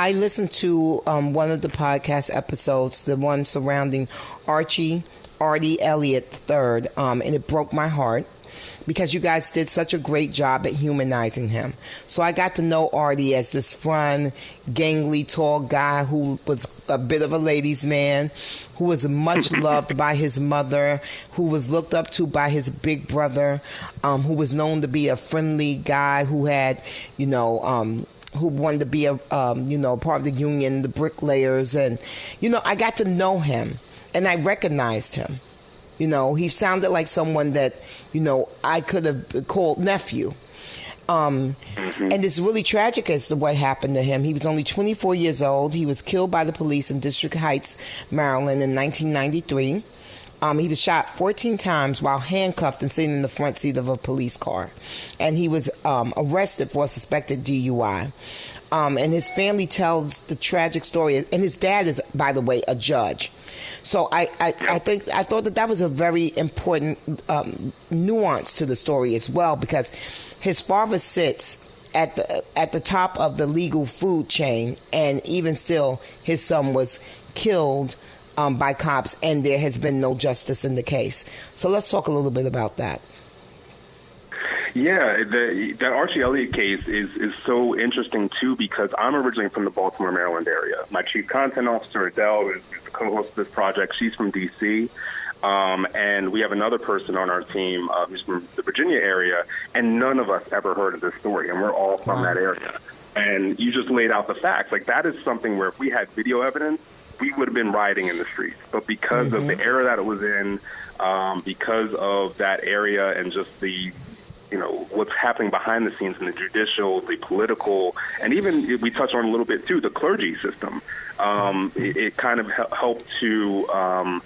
I listened to one of the podcast episodes, the one surrounding Archi Artie Elliott III, and it broke my heart because you guys did such a great job at humanizing him. So I got to know Artie as this fun, gangly, tall guy who was a bit of a ladies' man, who was much loved by his mother, who was looked up to by his big brother, who was known to be a friendly guy who had, who wanted to be a, part of the union, the bricklayers. And, I got to know him and I recognized him. He sounded like someone that, I could have called nephew. And it's really tragic as to what happened to him. He was only 24 years old. He was killed by the police in District Heights, Maryland in 1993. He was shot 14 times while handcuffed and sitting in the front seat of a police car. And he was arrested for a suspected DUI. And his family tells the tragic story. And his dad is, by the way, a judge. So I thought that was a very important nuance to the story as well, because his father sits at the top of the legal food chain, and even still, his son was killed by cops, and there has been no justice in the case. So let's talk a little bit about that. Yeah, that Archie Elliott case is so interesting, too, because I'm originally from the Baltimore, Maryland area. My chief content officer, Adele, is the co-host of this project. She's from D.C., and we have another person on our team who's from the Virginia area, and none of us ever heard of this story, and we're all from that area. And you just laid out the facts. Like, that is something where if we had video evidence, we would have been rioting in the streets. But because of the era that it was in, because of that area and just the what's happening behind the scenes in the judicial, the political, and even we touched on a little bit too, the clergy system. It kind of helped to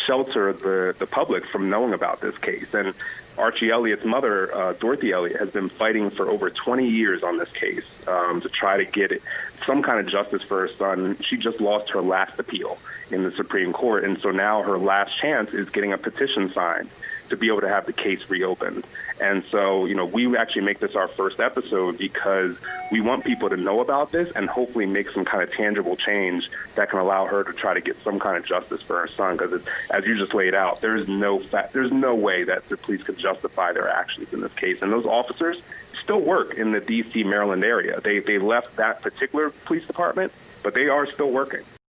shelter the public from knowing about this case. And Archie Elliott's mother, Dorothy Elliott, has been fighting for over 20 years on this case to try to get some kind of justice for her son. She just lost her last appeal in the Supreme Court, and so now her last chance is getting a petition signed to be able to have the case reopened. And so, we actually make this our first episode because we want people to know about this and hopefully make some kind of tangible change that can allow her to try to get some kind of justice for her son. Because as you just laid out, there's no way that the police could justify their actions in this case. And those officers still work in the D.C., Maryland area. They left that particular police department, but they are still working.